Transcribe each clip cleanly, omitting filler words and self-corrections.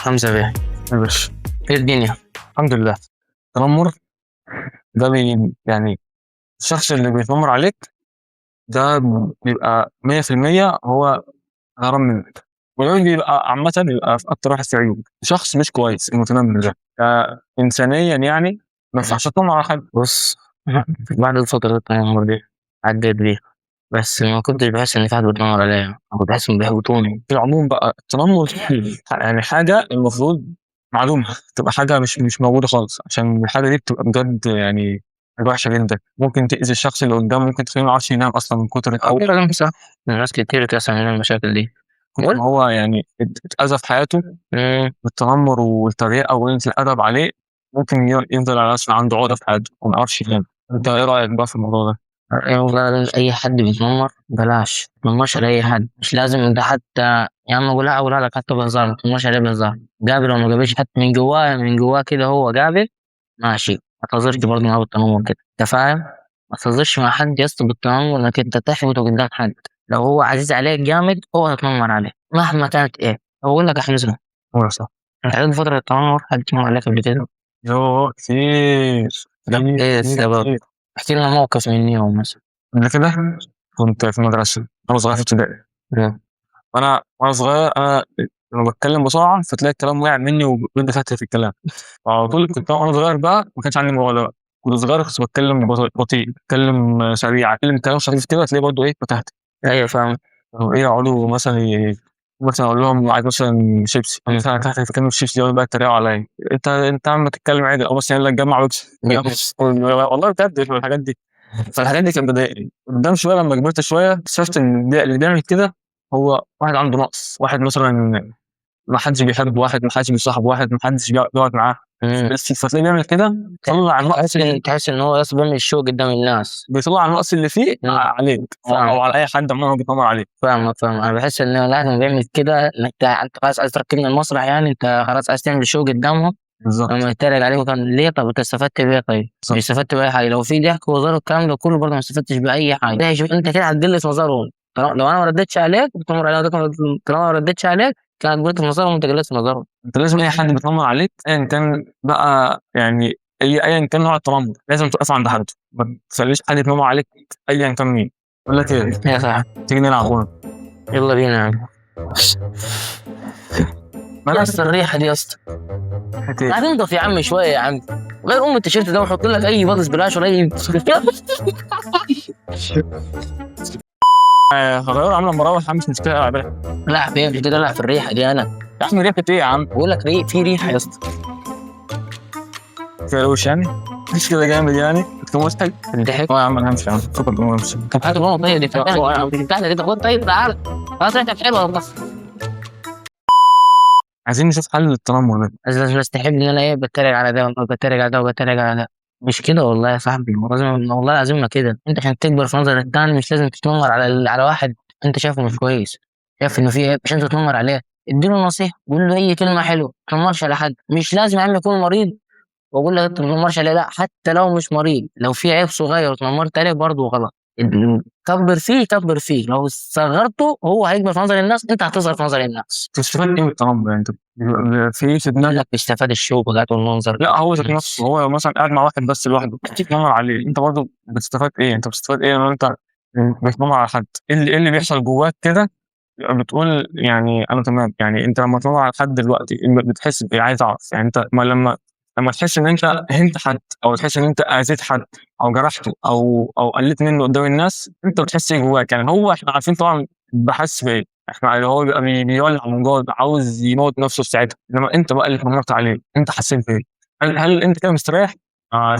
حمزة بيه. يا باشا، ايه الدنيا؟ الحمد لله. التنمر ده يعني الشخص اللي بيتنمر عليك ده بيبقى 100% هو هرم منك، والعيوب بيبقى عامة بيبقى في أكتر واحد في عيوب شخص مش كويس المتنمر ده. إنسانيا يعني ما ينفعش تنمر على حد. بص، بعد الفترة التنمر دي عديت بيها، بس ما كنتش بحس ان في حد بيتنمر عليا، أنا كنت بحس انهم بيحبطوني. في العموم بقى التنمر يعني حاجة المفروض معلومة تبقى حاجة مش موجودة خالص، عشان الحاجة دي بتبقى بجد يعني حاجة وحشة جدا، ممكن تأذي الشخص اللي قدامه، ممكن تخليه معرفش ينام أصلا من كتر أو التنمر. كلام صح، ناس كتير تسمع من المشاكل دي. كتر ما هو يعني اتأذى في حياته مم. بالتنمر والتريقة وقلة الأدب عليه، ممكن يفضل على أصلا عنده عقدة في حياته وما يعرفش ينام. أنت إيه رأيك بقى في الموضوع ده؟ والله أي حد بيتنمر بلاش متنمرش على أي حد، مش لازم ده حتى. يا عم أقولها لك حتى بهزار، متنمرش عليه بهزار. قابل أو ما قابلش، حتى من جواه كده هو قابل، ماشي. ما تهزرش برضه معاه بالتنمر كده، أنت فاهم؟ ما تهزرش مع حد يا اسطى بالتنمر إنك أنت تحبطه قدام حد. لو هو عزيز عليك جامد هو هيتنمر عليه مهما كانت إيه. أقول لك يا حمزة، هو صح. عدد فترة التنمر حد اتنمر عليك قبل كده؟ يوه كتير لا، كتير إيه كتير السبب؟ كتير. احكي لنا موقف من يوم مثلا. قبل كده كنت في المدرسة، أنا صغير في ابتدائي. وأنا صغير أنا لما بتكلم بسرعة فتلاقي الكلام وقع مني وبدأ فتح في الكلام. على طول كنت وأنا صغير بقى ما كانش عندي موضوع بقى. كنت صغير كنت بتكلم بطيء، بتكلم سريع، أتكلم كلام خفيف كده تلاقي برضه إيه فتحت. أيوة فاهم. كانوا إيه يقعدوا مثلا مثلا أقول لهم عايز مثلا شيبسي، مثلا تحت في كلمة شيبسي دي بقى يتريقوا عليا. أنت عم تتكلم عادي أو بس يعني لا تجمع ويكس. والله بجد الحاجات دي. فالحاجات دي كانت بتضايقني. قدام شويه لما كبرت شويه اكتشفت ان اللي بيعمل كده هو واحد عنده نقص، واحد مثلا ما حدش بيحب واحد، ما حدش بيصاحب واحد، ما حدش بيقعد معاه. مم. بس فتلاقيه بيعمل كده طلع النقص تحس ان هو اصلا بيعمل الشو قدام الناس. بيطلع النقص اللي فيه عليك او فاهم على اي حد عمره بيتنمر عليه. فاهم. انا بحس ان الواحد لما بيعمل كده انت خلاص عايز تركبني المسرح، يعني انت خلاص عايز تعمل شو قدامهم. بالظبط. لما يتريق عليك كان ليه؟ طب انت استفدت بايه؟ طيب مش استفدت باي حاجه. لو في ضحك وهزار والكلام ده كله برضه ما استفدتش باي حاجه. ده شوف انت كده هتقل في نظرهم. لو انا ما ردتش عليك بتنمر عليك، طالما ما ردتش عليك كانت قلت في نظرهم وانت قلت في نظرهم. انت لازم اي حد بيتنمر عليك ايا كان بقى يعني ايا كان نوع التنمر لازم تقف عند حد، ما تخليش حد يتنمر عليك ايا كان مين. اقول لك ايه، يا صاحبي تيجي نلعب كوره؟ يلا بينا يا عم. يا اسطى الريحه دي يا اسطى، هتنضف يا عم شويه يا عم. غير التيشيرت ده وحط لك اي بادز بلاش ولا اي هغير عامله مراوح مش مشكله العبها. لا فين كده؟ لا في الريحه دي انا. يا عم ريحه ايه يا عم؟ بقول لك في ريحه يا اسطى. فيروش يعني مش كده جامد يعني تكون مضحك. الضحك يا عم انا همشي يا عم فكك من همشي. طب هات ماما طيب دي بتاعتك دي تاخد. طيب تعالى خلاص ريحتك حلوه والله. عايزين نشوف حل للتنمر ده. لازم تحب ان انا ايه بتريق على ده وبتريق على ده وبتريق على ده. مش كده والله يا صاحبي، والله العظيم ما كده. انت عشان تكبر في نظر التاني مش لازم تتنمر على واحد انت شايفه مش كويس، شايف انه فيه عيب عشان تتنمر عليه. اديله نصيحه، قول له اي كلمه حلوه، ما تتنمرش على حد. مش لازم يا عم يكون مريض واقول لك انت ما تتنمرش عليه، لا حتى لو مش مريض، لو في عيب صغير وتنمرت عليه برضه غلط. كبر فيه، لو صغرته هو هيكبر في نظر الناس، انت هتصغر في نظر الناس. تستفاد ايه من التنمر يعني؟ انت في يقول دماغك لك بيستفاد الشو بقات والمنظر. لا هو ذات نفسه هو مثلا قاعد مع واحد بس لوحده بتتنمر عليه، انت برضه بتستفاد ايه؟ انت بتستفاد ايه لما انت بتتنمر على حد؟ إيه اللي بيحصل جواك كده؟ بتقول يعني انا تمام. يعني انت لما تتنمر على حد دلوقتي بتحس بايه؟ عايز اعرف يعني انت لما تحس ان انت هنت حد او تحس ان انت اذيت حد او جرحته او قلت منه قدام الناس، انت بتحس ايه جواك؟ يعني هو احنا عارفين طبعا بحس بايه، احنا اللي هو بيبقى بيولع من جوه عاوز يموت نفسه في ساعتها. انما انت بقى اللي اتنمرت عليه انت حسيت بايه؟ هل انت كده مستريح؟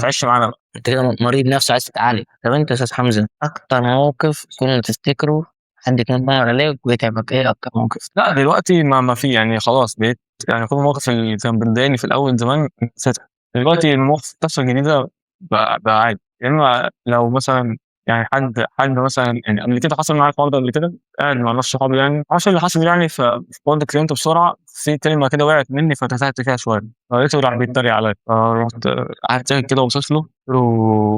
تعيش معانا بقى. انت كده مريض نفسي عايز تتعالج. طب انت يا استاذ حمزه اكتر موقف كنت تفتكره حد كان بيعمل عليك ويتعبك، ايه اكتر موقف؟ لا دلوقتي ما في يعني خلاص بقيت يعني كل المواقف اللي كان بتضايقني في الاول زمان نسيتها. دلوقتي المواقف بتحصل جديده بقى عادي. يا اما لو مثلا يعني حد مثلا يعني قبل كده حصل معايا الحوار ده قبل كده، قاعد مع ناس صحابي يعني عشان اللي حصل يعني فقلت اتكلمت بسرعه في كلمه كده وقعت مني فتحت فيها شويه فلقيته راح بيتريق عليا فرحت قعدت ساكت كده وبصيت له قلت له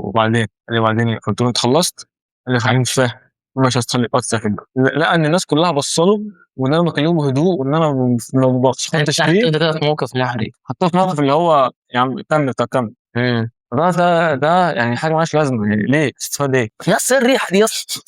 وبعدين قال لي وبعدين قلت له انت خلصت؟ قال لي مش فاهم. مش هستخلي ساكت لقى ان الناس كلها بصله وان انا بكلمه بهدوء وان انا ما بخش تحت فيه. كده في موقف محرج. حطيته في موقف اللي هو يا عم كمل، طب كمل. امم. ده يعني حاجه مالهاش لازمه، يعني ليه تستفاد ايه؟ يا أصل الريحة دي يا اسطى.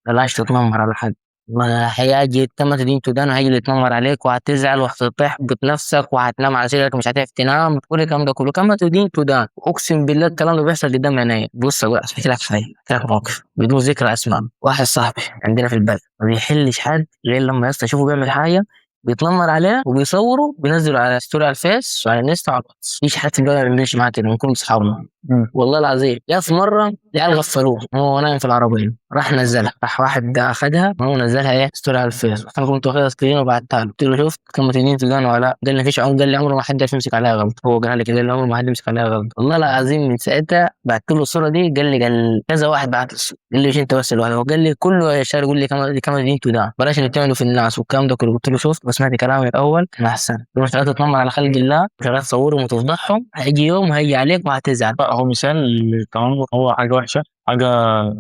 بلاش تتنمر على حد. ما هيجي تم تدين تدان وهيجي اللي يتنمر عليك وهتزعل وهتحبط نفسك وهتنام على سريرك مش هتعرف تنام وتقول الكلام ده كله. كما تدين تدان. اقسم بالله الكلام ده بيحصل قدام عينيا. بص اقول احكي لك حاجه، احكي لك موقف بدون ذكر اسماء. واحد صاحبي عندنا في البلد ما بيحلش حد غير لما يسطا يشوفه بيعمل حاجه بيتنمر عليه وبيصوره بينزله على ستوري على الفيس وعلى الانستا وعلى الواتس. مفيش حد في البلد ما بيعملش معاه كده، بنكون اصحابنا. والله العظيم يا في مره العيال غفلوه وهو نايم في العربيه، راح نزلها، راح واحد ده اخدها وهو نزلها ايه ستوري على الفيس. انا كنت واخدها سكرين وبعتها له، قلت له شفت كم تنين تلقانه ولا لا؟ قال لي مفيش عمر، قال لي عمره ما حد يمسك عليها غلط. هو قال لي كده، قال لي عمره ما حد يمسك عليها غلط. والله العظيم من ساعتها بعت له الصوره دي. قال كذا واحد بعت له الصورة. قال لي مش انت بس الواحد، هو قال لي كله يا شاري يقول لي كم تنين ده بلاش اللي بتعمله في الناس والكلام ده كله. قلت له شفت بس سمعت كلامي الاول كان احسن. لو شغال تتنمر على خلق الله شغال تصورهم وتفضحهم هيجي يوم هيجي عليك وهتزعل. هو مثال للتنمر، هو حاجة وحشة، حاجة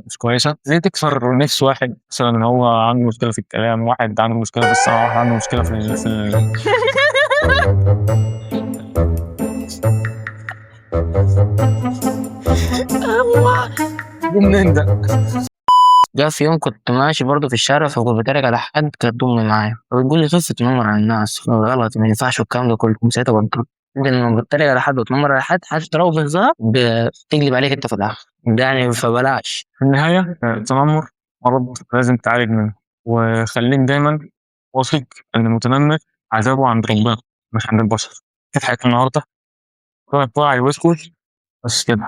مش كويسة. زي تكسر نفس واحد مثلا هو عنده مشكلة في الكلام، واحد عنده مشكلة في السمع، واحد عنده مشكلة منين ده؟ جه في يوم كنت ماشي برضه في الشارع فكنت بتريق على حد كانت امي معايا فبتقول لي خف تنمر على الناس غلط ما ينفعش والكلام ده كله. ساعتها بطلت. انت لما بتتريق على حد وتنمر على حد حتى لو بهزار بتقلب عليك انت في الاخر ده يعني فبلاش. في النهاية التنمر مرض لازم تعالج منه، وخليك دايما واثق إن المتنمر عذابه عند ربنا مش عند البشر. كانت حياتي النهاردة، طلع واسكت بس كده.